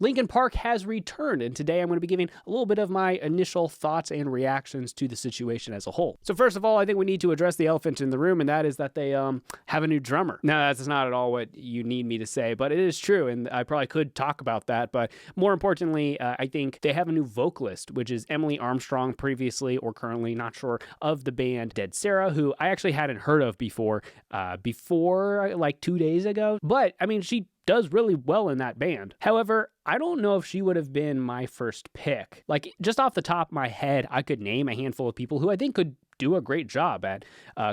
Linkin Park has returned, and today I'm going to be giving a little bit of my initial thoughts and reactions to the situation as a whole. So first of all, I think we need to address the elephant in the room, and that is that they have a new drummer. Now, that's not at all what you need me to say, but it is true, and I probably could talk about that, but more importantly, I think they have a new vocalist, which is Emily Armstrong, previously or currently, not sure, of the band Dead Sarah, who I actually hadn't heard of before like 2 days ago, but I mean, she does really well in that band. However, I don't know if she would have been my first pick. Like, just off the top of my head, I could name a handful of people who I think could do a great job at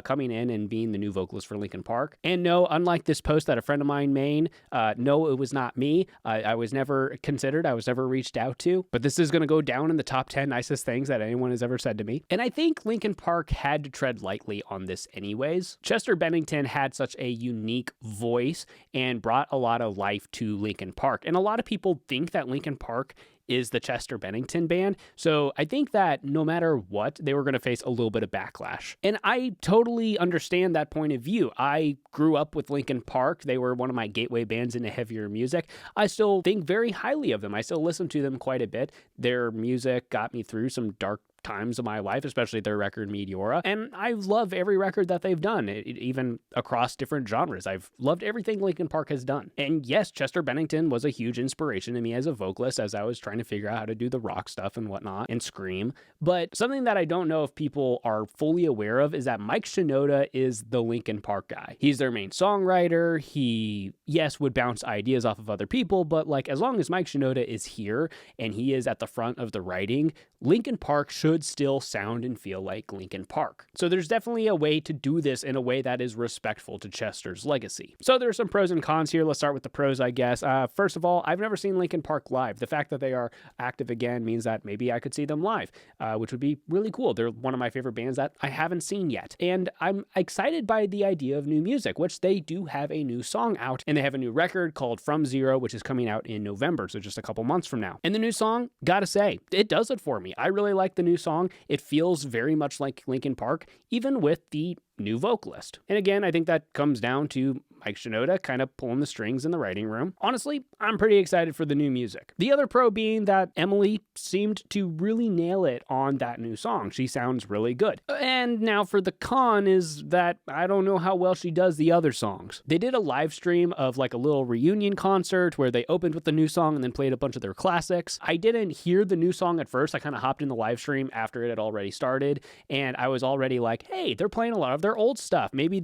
coming in and being the new vocalist for Linkin Park. And no, unlike this post that a friend of mine made, no, it was not me. I was never considered. I was never reached out to. But this is going to go down in the top 10 nicest things that anyone has ever said to me. And I think Linkin Park had to tread lightly on this anyways. Chester Bennington had such a unique voice and brought a lot of life to Linkin Park. And a lot of people think that Linkin Park is the Chester Bennington band. So I think that no matter what, they were going to face a little bit of backlash. And I totally understand that point of view. I grew up with Linkin Park. They were one of my gateway bands into heavier music. I still think very highly of them. I still listen to them quite a bit. Their music got me through some dark times of my life, especially their record Meteora. And I love every record that they've done, even across different genres. I've loved everything Linkin Park has done. And yes, Chester Bennington was a huge inspiration to me as a vocalist as I was trying to figure out how to do the rock stuff and whatnot and scream. But something that I don't know if people are fully aware of is that Mike Shinoda is the Linkin Park guy. He's their main songwriter. He, yes, would bounce ideas off of other people, but like as long as Mike Shinoda is here and he is at the front of the writing, Linkin Park should still sound and feel like Linkin Park. So there's definitely a way to do this in a way that is respectful to Chester's legacy. So there's some pros and cons here. Let's start with the pros, I guess. First of all, I've never seen Linkin Park live. The fact that they are active again means that maybe I could see them live, which would be really cool. They're one of my favorite bands that I haven't seen yet. And I'm excited by the idea of new music, which they do have a new song out, and they have a new record called From Zero, which is coming out in November, so just a couple months from now. And the new song, gotta say, it does it for me. I really like the new song. It feels very much like Linkin Park, even with the new vocalist. And again, I think that comes down to Mike Shinoda kind of pulling the strings in the writing room. Honestly, I'm pretty excited for the new music. The other pro being that Emily seemed to really nail it on that new song. She sounds really good. And now for the con is that I don't know how well she does the other songs. They did a live stream of like a little reunion concert where they opened with the new song and then played a bunch of their classics. I didn't hear the new song at first. I kind of hopped in the live stream after it had already started, and I was already like, hey, they're playing a lot of their old stuff. Maybe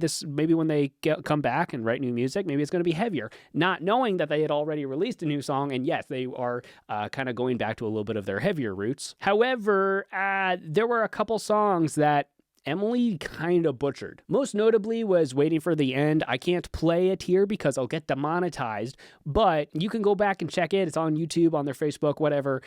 when they come back and write new music, maybe it's going to be heavier. Not knowing that they had already released a new song, and yes, they are kind of going back to a little bit of their heavier roots. However, there were a couple songs that Emily kind of butchered. Most notably was Waiting for the End. I can't play it here because I'll get demonetized, but you can go back and check it. It's on YouTube, on their Facebook, whatever.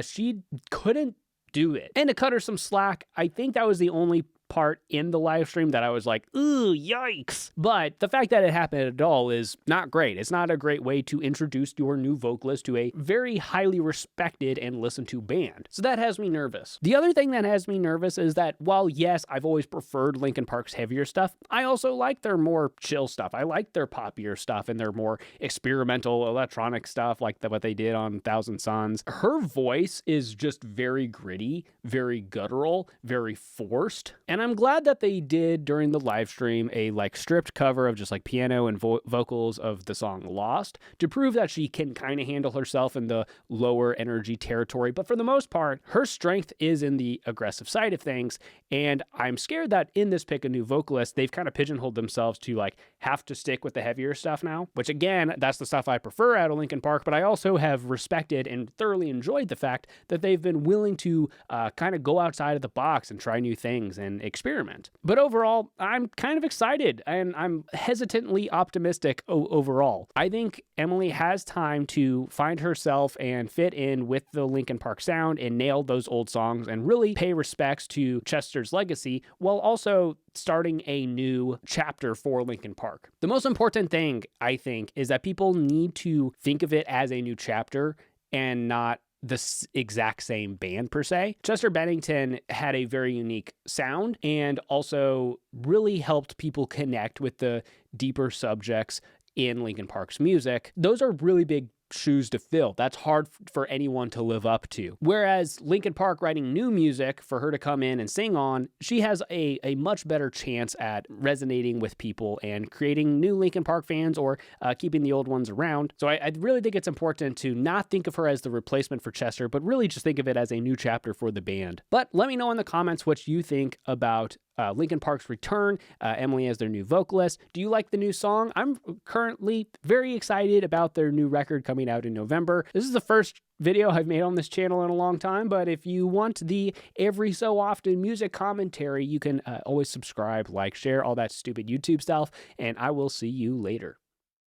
She couldn't do it. And to cut her some slack, I think that was the only part in the live stream that I was like, ooh, yikes. But the fact that it happened at all is not great. It's not a great way to introduce your new vocalist to a very highly respected and listened to band. So that has me nervous. The other thing that has me nervous is that while yes, I've always preferred Linkin Park's heavier stuff, I also like their more chill stuff. I like their poppier stuff and their more experimental electronic stuff like what they did on Thousand Suns. Her voice is just very gritty, very guttural, very forced. And I'm glad that they did during the live stream a like stripped cover of just like piano and vocals of the song Lost to prove that she can kind of handle herself in the lower energy territory. But for the most part, her strength is in the aggressive side of things. And I'm scared that in this pick a new vocalist, they've kind of pigeonholed themselves to like have to stick with the heavier stuff now, which again, that's the stuff I prefer out of Linkin Park. But I also have respected and thoroughly enjoyed the fact that they've been willing to kind of go outside of the box and try new things and experiment. But overall, I'm kind of excited and I'm hesitantly optimistic overall. I think Emily has time to find herself and fit in with the Linkin Park sound and nail those old songs and really pay respects to Chester's legacy while also starting a new chapter for Linkin Park. The most important thing, I think, is that people need to think of it as a new chapter and not the exact same band per se. Chester Bennington had a very unique sound and also really helped people connect with the deeper subjects in Linkin Park's music. Those are really big shoes to fill. That's hard for anyone to live up to. Whereas Linkin Park writing new music for her to come in and sing on, she has a much better chance at resonating with people and creating new Linkin Park fans or keeping the old ones around. So I really think it's important to not think of her as the replacement for Chester, but really just think of it as a new chapter for the band. But let me know in the comments what you think about Linkin Park's return, Emily as their new vocalist. Do you like the new song? I'm currently very excited about their new record coming out in November. This is the first video I've made on this channel in a long time, but if you want the every so often music commentary, you can always subscribe, like, share, all that stupid YouTube stuff, and I will see you later.